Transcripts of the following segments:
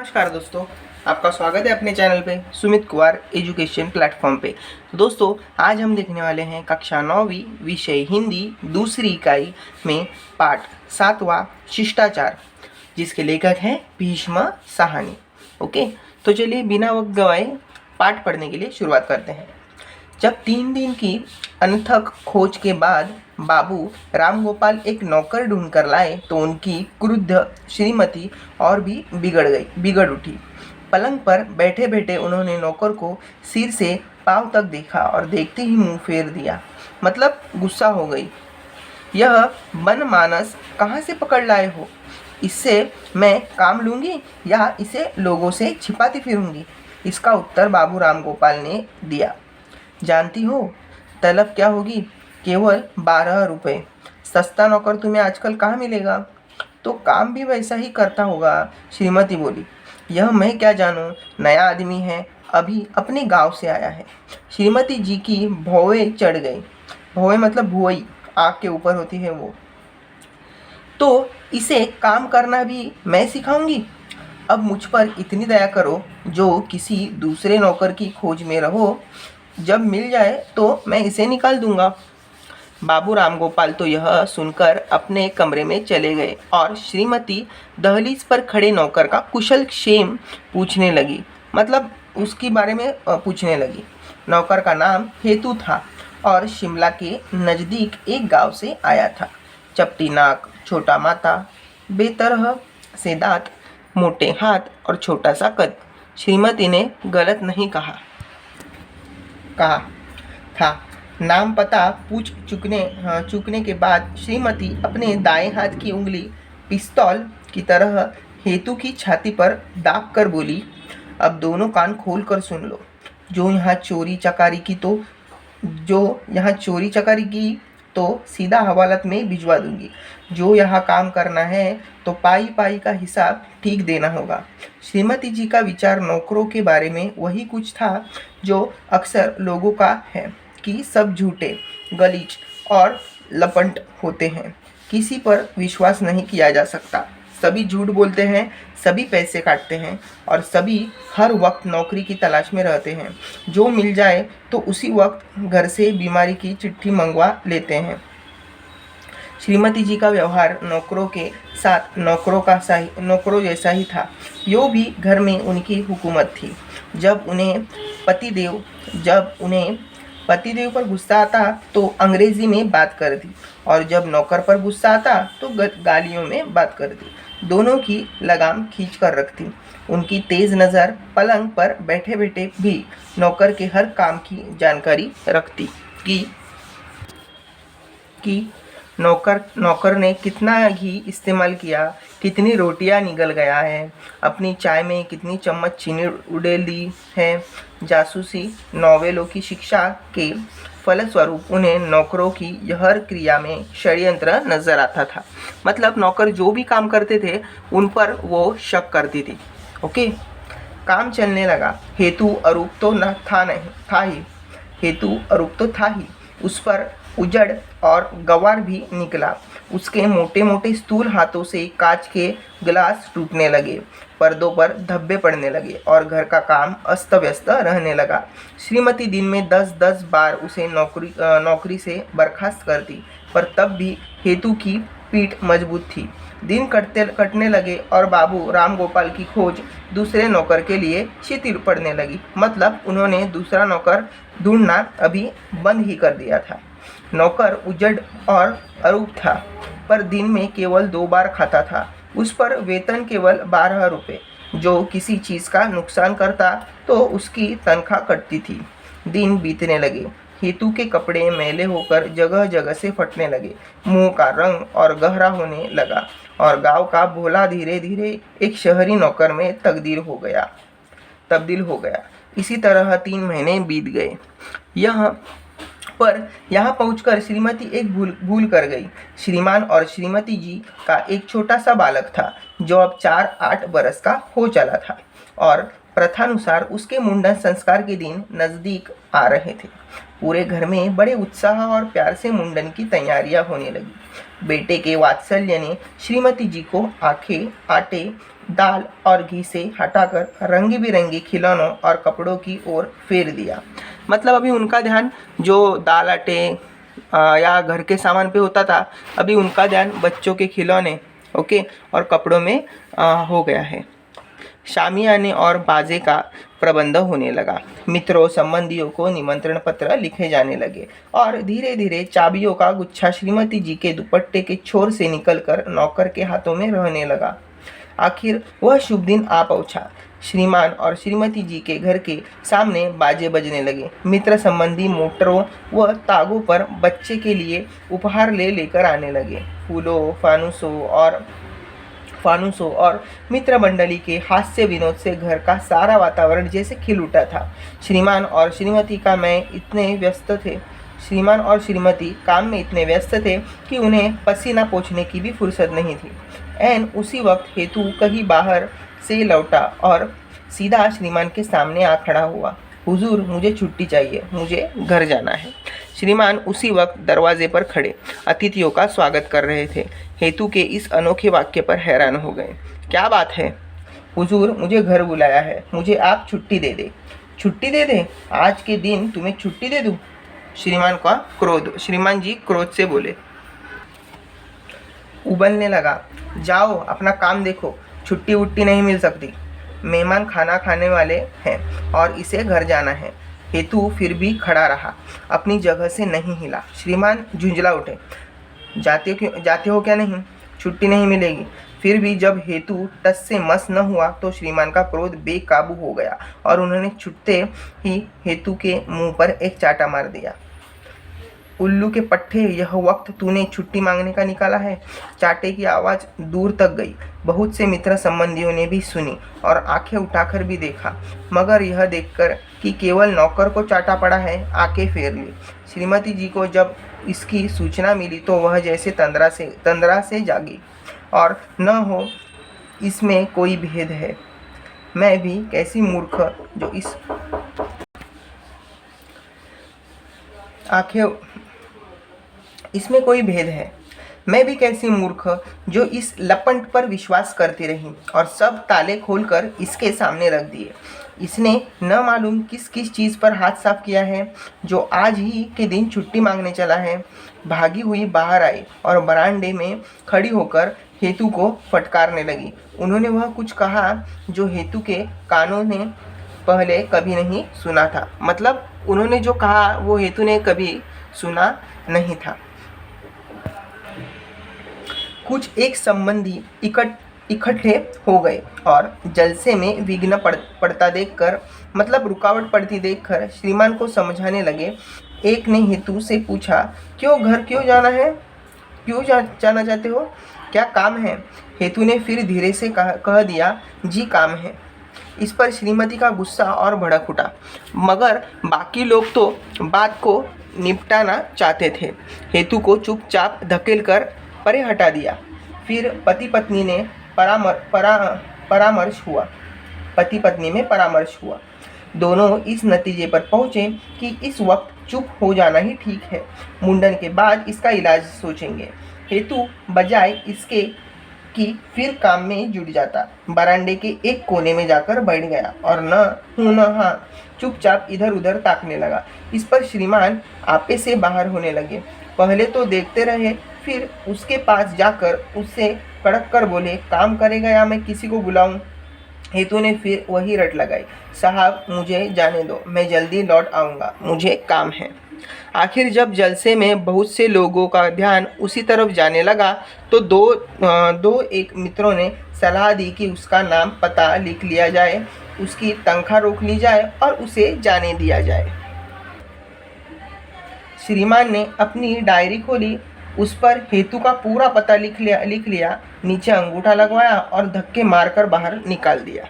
नमस्कार दोस्तों, आपका स्वागत है अपने चैनल पे सुमित कुमार एजुकेशन प्लेटफॉर्म पे। तो दोस्तों, आज हम देखने वाले हैं कक्षा 9वीं विषय हिंदी दूसरी इकाई में पाठ 7वां शिष्टाचार, जिसके लेखक हैं भीष्म साहनी। ओके, तो चलिए बिना वक्त गवाए पाठ पढ़ने के लिए शुरुआत करते हैं। जब 3 दिन की अनथक खोज के बाद बाबू रामगोपाल एक नौकर ढूंढ कर लाए तो उनकी क्रुद्ध श्रीमती और भी बिगड़ उठी। पलंग पर बैठे बैठे उन्होंने नौकर को सिर से पांव तक देखा और देखते ही मुंह फेर दिया, मतलब गुस्सा हो गई। यह बनमानस कहाँ से पकड़ लाए हो? इससे मैं काम लूँगी या इसे लोगों से छिपाती फिरूंगी? इसका उत्तर बाबू रामगोपाल ने दिया। जानती हो तलब क्या होगी? केवल 12 रुपये। सस्ता नौकर तुम्हें आजकल कहाँ मिलेगा? तो काम भी वैसा ही करता होगा, श्रीमती बोली। यह मैं क्या जानूँ, नया आदमी है, अभी अपने गांव से आया है। श्रीमती जी की भौवें चढ़ गई। भौवें मतलब भुवई, आँख के ऊपर होती है वो। तो इसे काम करना भी मैं सिखाऊंगी? अब मुझ पर इतनी दया करो, जो किसी दूसरे नौकर की खोज में रहो, जब मिल जाए तो मैं इसे निकाल दूंगा। बाबू रामगोपाल तो यह सुनकर अपने कमरे में चले गए और श्रीमती दहलीज पर खड़े नौकर का कुशल क्षेम पूछने लगी, मतलब उसके बारे में पूछने लगी। नौकर का नाम हेतु था और शिमला के नज़दीक एक गांव से आया था। चपटी नाक, छोटा माथा, बेतरह से दांत, मोटे हाथ और छोटा सा कद। श्रीमती ने गलत नहीं कहा था। नाम पता पूछ चुकने के बाद श्रीमती अपने दाएं हाथ की उंगली पिस्तौल की तरह हेतु की छाती पर दाब कर बोली, अब दोनों कान खोल कर सुन लो। जो यहाँ चोरी चकारी की तो सीधा हवालत में भिजवा दूंगी। जो यहाँ काम करना है तो पाई पाई का हिसाब ठीक देना होगा। श्रीमती जी का विचार नौकरों के बारे में वही कुछ था जो अक्सर लोगों का है कि सब झूठे, गलीच और लपंट होते हैं। किसी पर विश्वास नहीं किया जा सकता। सभी झूठ बोलते हैं, सभी पैसे काटते हैं और सभी हर वक्त नौकरी की तलाश में रहते हैं। जो मिल जाए तो उसी वक्त घर से बीमारी की चिट्ठी मंगवा लेते हैं। श्रीमती जी का व्यवहार नौकरों के साथ नौकरों जैसा ही था। यो भी घर में उनकी हुकूमत थी। जब उन्हें पतिदेव पर गुस्सा आता तो अंग्रेजी में बात कर दी और जब नौकर पर गुस्सा आता तो गालियों में बात कर दी। दोनों की लगाम खींच कर रखती। उनकी तेज नज़र पलंग पर बैठे बैठे भी नौकर के हर काम की जानकारी रखती कि नौकर ने कितना घी इस्तेमाल किया, कितनी रोटियां निगल गया है, अपनी चाय में कितनी चम्मच चीनी उड़ेल दी है। जासूसी नॉवेलों की शिक्षा के फलस्वरूप उन्हें नौकरों की हर क्रिया में षड्यंत्र नजर आता था। मतलब नौकर जो भी काम करते थे उन पर वो शक करती थी। ओके, काम चलने लगा। हेतु अरूप तो था ही। उस पर उजड़ और गवार भी निकला। उसके मोटे मोटे स्थूल हाथों से कांच के गिलास टूटने लगे, पर्दों पर धब्बे पड़ने लगे और घर का काम अस्त व्यस्त रहने लगा। श्रीमती दिन में 10-10 बार उसे नौकरी से बर्खास्त करती, पर तब भी हेतु की पीठ मजबूत थी। दिन कटने लगे और बाबू रामगोपाल की खोज दूसरे नौकर के लिए शिथिल पड़ने लगी। मतलब उन्होंने दूसरा नौकर ढूंढना अभी बंद ही कर दिया था। नौकर उजड़ और अरूप था, पर दिन में केवल 2 बार खाता था। उस पर वेतन केवल 12 रुपये। जो किसी चीज़ का नुकसान करता तो उसकी तनख्वाह कटती थी। दिन बीतने लगे। हेतु के कपड़े मैले होकर जगह जगह से फटने लगे। मुंह का रंग और गहरा होने लगा और गांव का भोला धीरे धीरे एक शहरी नौकर में तब्दील हो गया। इसी तरह 3 महीने बीत गए। यहाँ पहुंचकर श्रीमती एक भूल कर गई। श्रीमान और श्रीमती जी का एक छोटा सा बालक था जो अब 4-8 बरस का हो चला था और प्रथानुसार उसके मुंडन संस्कार के दिन नज़दीक आ रहे थे। पूरे घर में बड़े उत्साह और प्यार से मुंडन की तैयारियां होने लगी। बेटे के वात्सल्य ने श्रीमती जी को आंखें, आटे, दाल और घी से हटाकर रंग बिरंगे खिलौनों और कपड़ों की ओर फेर दिया। मतलब अभी उनका ध्यान जो दाल, आटे या घर के सामान पे होता था, अभी उनका ध्यान बच्चों के खिलौने ओके और कपड़ों में हो गया है। शामियाने और बाजे का प्रबंध होने लगा। मित्रों संबंधियों को निमंत्रण पत्र लिखे जाने लगे और धीरे धीरे चाबियों का गुच्छा श्रीमती जी के दुपट्टे के छोर से निकलकर नौकर के हाथों में रहने लगा। आखिर वह शुभ दिन आ पहुंचा। श्रीमान और श्रीमती जी के घर के सामने बाजे बजने लगे। मित्र संबंधी मोटरों व तागों पर बच्चे के लिए उपहार लेकर आने लगे। फूलों, फानुसों और मित्र मंडली के हास्य विनोद से घर का सारा वातावरण जैसे खिल उठा था। श्रीमान और श्रीमती काम में इतने व्यस्त थे कि उन्हें पसीना पोंछने की भी फुर्सत नहीं थी। ऐन उसी वक्त हेतु कहीं बाहर से लौटा और सीधा श्रीमान के सामने आ खड़ा हुआ। हुजूर, मुझे छुट्टी चाहिए, मुझे घर जाना है। श्रीमान उसी वक्त दरवाजे पर खड़े अतिथियों का स्वागत कर रहे थे। हेतु के इस अनोखे वाक्य पर हैरान हो गए। क्या बात है? हुजूर, मुझे घर बुलाया है, मुझे आप छुट्टी दे दे। छुट्टी दे दे? आज के दिन तुम्हें छुट्टी दे दूं? श्रीमान जी क्रोध से बोले, उबलने लगा। जाओ अपना काम देखो, छुट्टी वुट्टी नहीं मिल सकती। मेहमान खाना खाने वाले हैं और इसे घर जाना है। हेतु फिर भी खड़ा रहा, अपनी जगह से नहीं हिला। श्रीमान झुंझला उठे, जाते हो क्या नहीं? छुट्टी नहीं मिलेगी। फिर भी जब हेतु टस से मस न हुआ तो श्रीमान का क्रोध बेकाबू हो गया और उन्होंने छुटते ही हेतु के मुंह पर एक चाटा मार दिया। उल्लू के पट्टे, यह वक्त तूने छुट्टी मांगने का निकाला है? चाटे की आवाज़ दूर तक गई। बहुत से मित्र संबंधियों ने भी सुनी और आंखें उठाकर भी देखा, मगर यह देखकर कि केवल नौकर को चाटा पड़ा है, आंखें फेर ली। श्रीमती जी को जब इसकी सूचना मिली तो वह जैसे तंद्रा से जागी। और न हो इसमें कोई भेद है। मैं भी कैसी मूर्ख जो इस आंखें इसमें कोई भेद है। मैं भी कैसी मूर्ख जो इस लपंट पर विश्वास करती रही और सब ताले खोलकर इसके सामने रख दिए। इसने न मालूम किस किस चीज़ पर हाथ साफ किया है, जो आज ही के दिन छुट्टी मांगने चला है। भागी हुई बाहर आई और बरामदे में खड़ी होकर हेतु को फटकारने लगी। उन्होंने वह कुछ कहा जो हेतु के कानों ने पहले कभी नहीं सुना था। मतलब उन्होंने जो कहा वो हेतु ने कभी सुना नहीं था। कुछ एक संबंधी इकट्ठे हो गए और जलसे में विघ्न पड़ता देखकर, मतलब रुकावट पड़ती देखकर श्रीमान को समझाने लगे। एक ने हेतु से पूछा, क्यों जाना है? क्यों जाना चाहते हो? क्या काम है? हेतु ने फिर धीरे से कह दिया, जी काम है। इस पर श्रीमती का गुस्सा और भड़क उठा, मगर बाकी लोग तो बात को निपटाना चाहते थे। हेतु को चुपचाप धकेलकर परे हटा दिया। फिर पति पत्नी में परामर्श हुआ। दोनों इस नतीजे पर पहुंचे कि इस वक्त चुप हो जाना ही ठीक है। मुंडन के बाद इसका इलाज सोचेंगे। हेतु बजाय इसके कि फिर काम में जुट जाता, बरामदे के एक कोने में जाकर बैठ गया और न हूं न हाँ चुपचाप इधर उधर ताकने लगा। इस पर श्रीमान आपे से बाहर होने लगे। पहले तो देखते रहे, फिर उसके पास जाकर उससे कड़क कर बोले, काम करेगा या मैं किसी को बुलाऊं? हेतु ने फिर वही रट लगाई, साहब मुझे जाने दो, मैं जल्दी लौट आऊँगा, मुझे काम है। आखिर जब जलसे में बहुत से लोगों का ध्यान उसी तरफ जाने लगा तो दो एक मित्रों ने सलाह दी कि उसका नाम पता लिख लिया जाए, उसकी तनख्वाह रोक ली जाए और उसे जाने दिया जाए। श्रीमान ने अपनी डायरी खोली, उस पर हेतु का पूरा पता लिख लिया, नीचे अंगूठा लगवाया और धक्के मारकर बाहर निकाल दिया।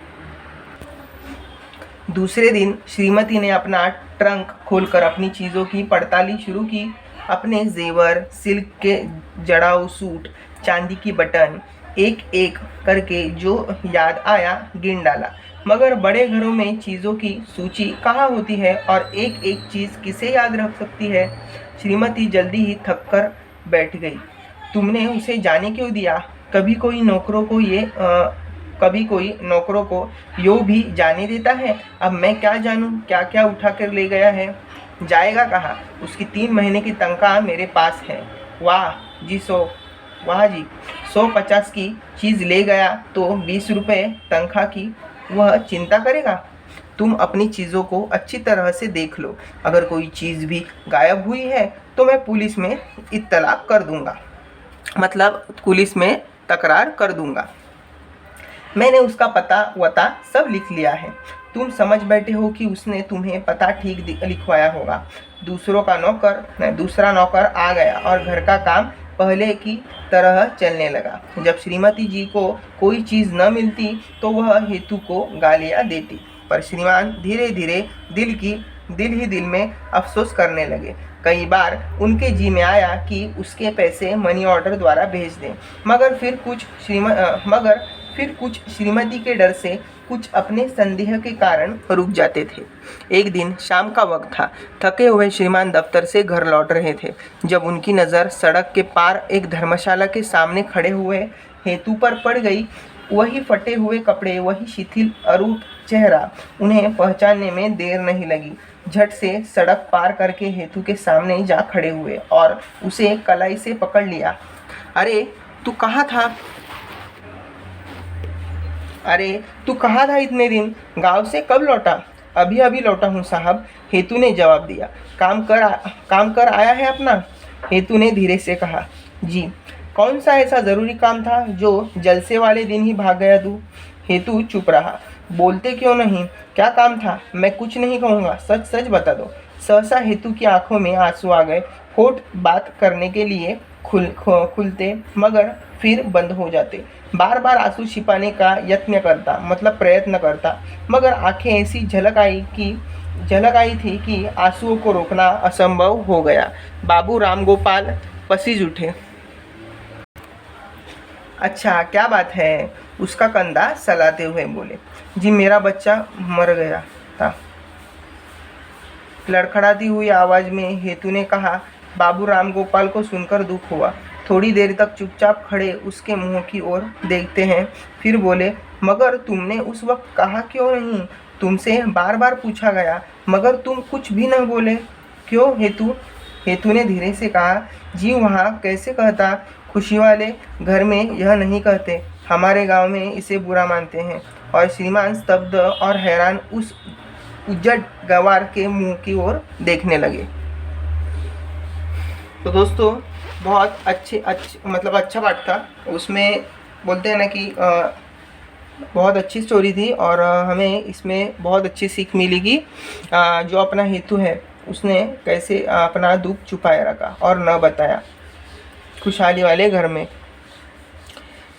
दूसरे दिन श्रीमती ने अपना ट्रंक खोलकर अपनी चीज़ों की पड़ताली शुरू की। अपने जेवर, सिल्क के जड़ाऊ सूट, चांदी की बटन, एक एक करके जो याद आया गिन डाला। मगर बड़े घरों में चीज़ों की सूची कहाँ होती है और एक एक चीज़ किसे याद रख सकती है। श्रीमती जल्दी ही थक कर बैठ गई। तुमने उसे जाने क्यों दिया? कभी कोई नौकरों को यो भी जाने देता है? अब मैं क्या जानूं क्या क्या उठा कर ले गया है? जाएगा कहाँ? उसकी 3 महीने की तनख्वाह मेरे पास है। वाह जी 150 की चीज़ ले गया तो 20 रुपये तनख्वाह की वह चिंता करेगा? तुम अपनी चीज़ों को अच्छी तरह से देख लो। अगर कोई चीज़ भी गायब हुई है तो मैं पुलिस में इत्तला कर दूंगा, मतलब पुलिस में तकरार कर दूंगा। मैंने उसका पता वता सब लिख लिया है। तुम समझ बैठे हो कि उसने तुम्हें पता ठीक लिखवाया होगा। दूसरा नौकर आ गया और घर का काम पहले की तरह चलने लगा। जब श्रीमती जी को कोई चीज़ न मिलती तो वह हेतु को गालियाँ देती, पर श्रीमान धीरे धीरे दिल ही दिल में अफसोस करने लगे। कई बार उनके जी में आया कि उसके पैसे मनी ऑर्डर द्वारा भेज दें, मगर फिर कुछ श्रीमती के डर से, कुछ अपने संदेह के कारण रुक जाते थे। एक दिन शाम का वक्त था। थके हुए श्रीमान दफ्तर से घर लौट रहे थे जब उनकी नज़र सड़क के पार एक धर्मशाला के सामने खड़े हुए हेतु पर पड़ गई। वही फटे हुए कपड़े, वही शिथिल अरूप चेहरा। उन्हें पहचानने में देर नहीं लगी। झट से सड़क पार करके हेतु के सामने जा खड़े हुए और उसे कलाई से पकड़ लिया। अरे तू कहाँ था इतने दिन? गांव से कब लौटा? अभी लौटा हूँ साहब, हेतु ने जवाब दिया। काम कर आया है अपना? हेतु ने धीरे से कहा। जी। कौन सा ऐसा ज़रूरी काम था जो जलसे वाले दिन ही भाग गया तू? हेतु चुप रहा। बोलते क्यों नहीं? क्या काम था? मैं कुछ नहीं कहूँगा, सच सच बता दो। सहसा हेतु की आंखों में आंसू आ गए। होठ बात करने के लिए खुलते मगर फिर बंद हो जाते। बार बार आंसू छिपाने का प्रयत्न करता, मगर आंखें ऐसी झलक आई थी कि आंसुओं को रोकना असंभव हो गया। बाबू राम गोपाल पसीज उठे। अच्छा क्या बात है? उसका कंधा सलाते हुए बोले। जी मेरा बच्चा मर गया था, लड़खड़ाती हुई आवाज में हेतु ने कहा। बाबू राम गोपाल को सुनकर दुख हुआ। थोड़ी देर तक चुपचाप खड़े उसके मुंह की ओर देखते हैं, फिर बोले, मगर तुमने उस वक्त कहा क्यों नहीं? तुमसे बार बार पूछा गया मगर तुम कुछ भी न बोले। क्यों हेतु? हेतु ने धीरे से कहा। जी वहाँ कैसे कहता, खुशी वाले घर में यह नहीं कहते, हमारे गांव में इसे बुरा मानते हैं। और श्रीमान स्तब्ध और हैरान उस उज्जट गवार के मुंह की ओर देखने लगे। तो दोस्तों बहुत अच्छा पाठ था। उसमें बोलते हैं ना कि बहुत अच्छी स्टोरी थी और हमें इसमें बहुत अच्छी सीख मिली कि जो अपना हेतु है उसने कैसे अपना दुख छुपाए रखा और न बताया खुशहाली वाले घर में।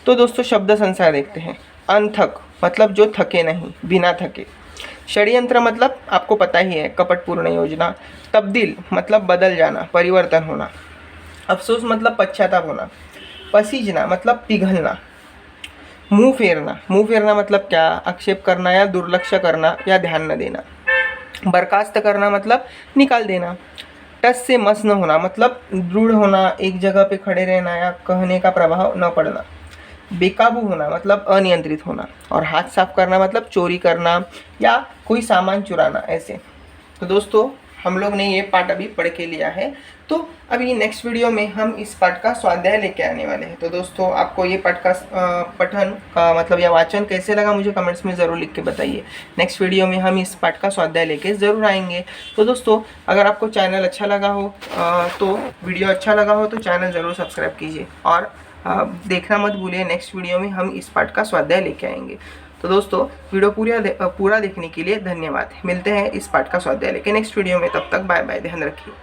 तो दोस्तों शब्द संसार देखते हैं। अनथक मतलब जो थके नहीं, बिना थके। षड्यंत्र मतलब आपको पता ही है, कपटपूर्ण योजना। तब्दील मतलब बदल जाना, परिवर्तन होना। अफसोस मतलब पश्चाताप होना। पसीजना मतलब पिघलना। मुंह फेरना मतलब क्या? आक्षेप करना या दुर्लक्ष्य करना या ध्यान न देना। बर्खास्त करना मतलब निकाल देना। टस से मस न होना मतलब दृढ़ होना, एक जगह पे खड़े रहना या कहने का प्रभाव न पड़ना। बेकाबू होना मतलब अनियंत्रित होना। और हाथ साफ करना मतलब चोरी करना या कोई सामान चुराना, ऐसे। तो दोस्तों हम लोग ने ये पाठ अभी पढ़ के लिया है। तो अभी नेक्स्ट वीडियो में हम इस पाठ का स्वाध्याय लेके आने वाले हैं। तो दोस्तों आपको ये पाठ का पठन का मतलब या वाचन कैसे लगा मुझे कमेंट्स में ज़रूर लिख के बताइए। नेक्स्ट वीडियो में हम इस पाठ का स्वाध्याय लेके ज़रूर आएंगे। तो दोस्तों अगर आपको चैनल अच्छा लगा हो तो वीडियो अच्छा लगा हो तो चैनल ज़रूर सब्सक्राइब कीजिए और देखना मत भूलिए। नेक्स्ट वीडियो में हम इस पाठ का स्वाध्याय लेके आएंगे। तो दोस्तों वीडियो पूरा देखने के लिए धन्यवाद। मिलते हैं इस पाठ का स्वाध्याय लेके नेक्स्ट वीडियो में। तब तक बाय बाय, ध्यान रखिए।